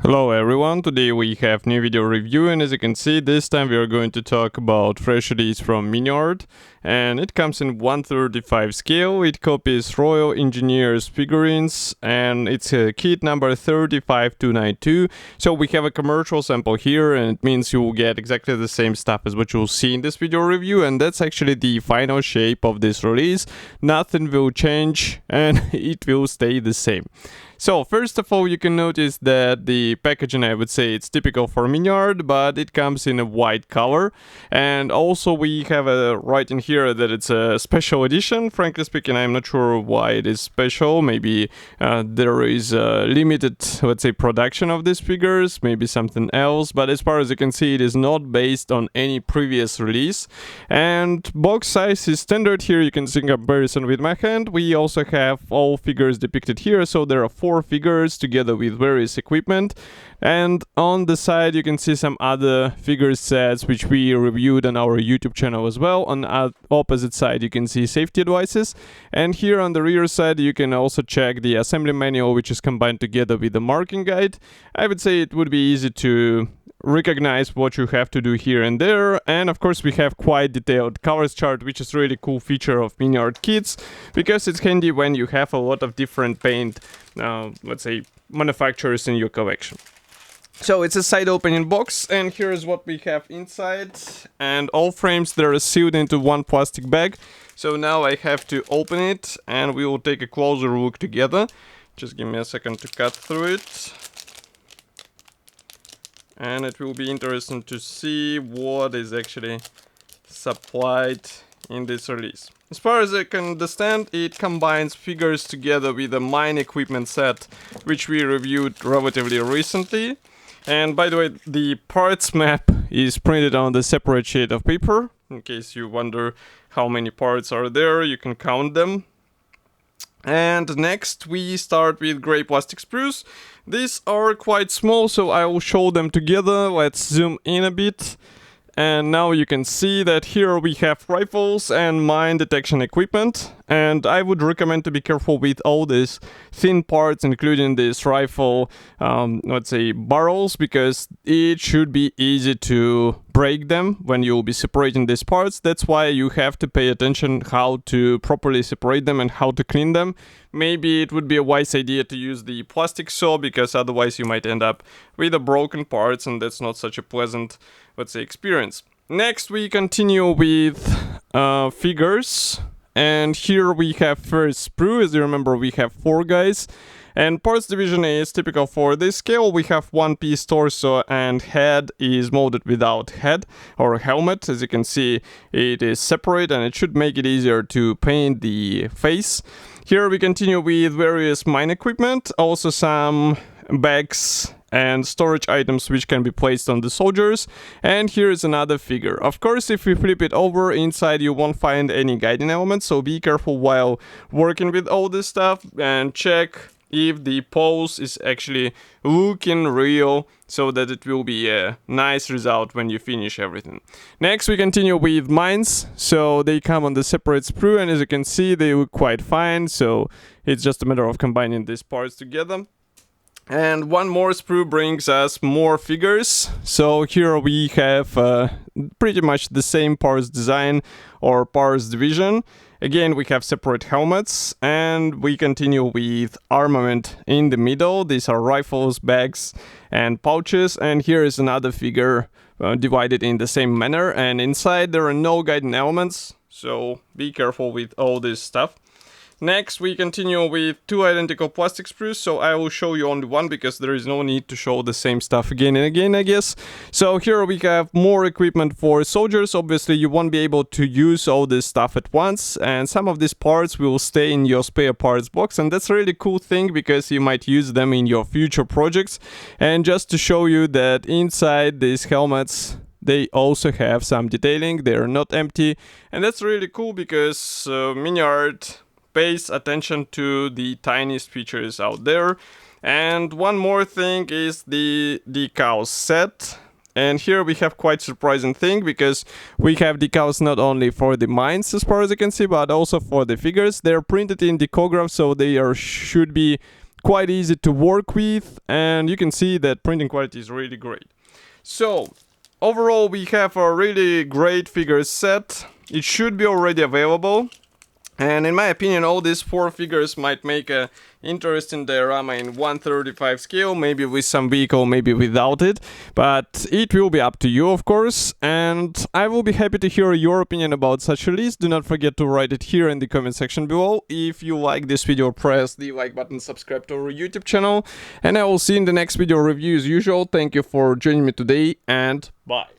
Hello everyone, today we have new video review, and as you can see, this time we are going to talk about fresh release from Miniart, and it comes in 1/35 scale. It copies Royal Engineers figurines, and it's a kit number 35292. So we have a commercial sample here, and it means you will get exactly the same stuff as what you'll see in this video review, and that's actually the final shape of this release. Nothing will change and it will stay the same. So first of all, you can notice that the packaging, I would say it's typical for Miniart, but it comes in a white color. And also we have a writing here that it's a special edition. Frankly speaking, I'm not sure why it is special. Maybe there is a limited, let's say, production of these figures, maybe something else. But as far as you can see, it is not based on any previous release. And box size is standard here. You can see in comparison with my hand. We also have all figures depicted here. So there are 4 figures together with various equipment, and on the side you can see some other figure sets which we reviewed on our YouTube channel as well. On the opposite side you can see safety advices, and here on the rear side you can also check the assembly manual, which is combined together with the marking guide. I would say it would be easy to recognize what you have to do here and there. And of course we have quite detailed colors chart, which is really cool feature of Miniart kits, because it's handy when you have a lot of different paint let's say manufacturers in your collection. So it's a side opening box, and here's what we have inside, and all frames that are sealed into one plastic bag. So now I have to open it and we will take a closer look together. Just give me a second to cut through it. And it will be interesting to see what is actually supplied in this release. As far as I can understand, it combines figures together with a mine equipment set, which we reviewed relatively recently. And by the way, the parts map is printed on the separate sheet of paper. In case you wonder how many parts are there, you can count them. And next we start with gray plastic spruce. These are quite small, so I will show them together. Let's zoom in a bit. And now you can see that here we have rifles and mine detection equipment. And I would recommend to be careful with all these thin parts, including this rifle, let's say, barrels, because it should be easy to break them when you'll be separating these parts. That's why you have to pay attention how to properly separate them and how to clean them. Maybe it would be a wise idea to use the plastic saw, because otherwise you might end up with the broken parts, and that's not such a pleasant, let's say, experience. Next we continue with figures, and here we have first Spruce. As you remember, we have 4 guys. And parts division is typical for this scale. We have one piece torso, and head is molded without head or helmet. As you can see, it is separate, and it should make it easier to paint the face. Here we continue with various mine equipment, also some bags and storage items which can be placed on the soldiers. And here is another figure. Of course, if you flip it over, inside you won't find any guiding elements, so be careful while working with all this stuff, and check if the pose is actually looking real, so that it will be a nice result when you finish everything. Next we continue with mines. So they come on the separate sprue, and as you can see they look quite fine, so it's just a matter of combining these parts together. And one more sprue brings us more figures. So here we have pretty much the same parts design or parts division. Again, we have separate helmets, and we continue with armament in the middle. These are rifles, bags, and pouches. And here is another figure divided in the same manner. And inside there are no guiding elements, so be careful with all this stuff. Next we continue with 2 identical plastic sprues, so I will show you only one because there is no need to show the same stuff again and again, I guess. So here we have more equipment for soldiers. Obviously you won't be able to use all this stuff at once, and some of these parts will stay in your spare parts box, and that's a really cool thing because you might use them in your future projects. And just to show you that inside these helmets they also have some detailing, they are not empty, and that's really cool because Miniart pays attention to the tiniest features out there. And one more thing is the decals set. And here we have quite surprising thing, because we have decals not only for the mines as far as you can see, but also for the figures. They're printed in decograph, so they should be quite easy to work with, and you can see that printing quality is really great. So overall, we have a really great figure set. It should be already available. And in my opinion, all these 4 figures might make a interesting diorama in 1/35 scale, maybe with some vehicle, maybe without it. But it will be up to you, of course. And I will be happy to hear your opinion about such a list. Do not forget to write it here in the comment section below. If you like this video, press the like button, subscribe to our YouTube channel. And I will see you in the next video review as usual. Thank you for joining me today, and bye.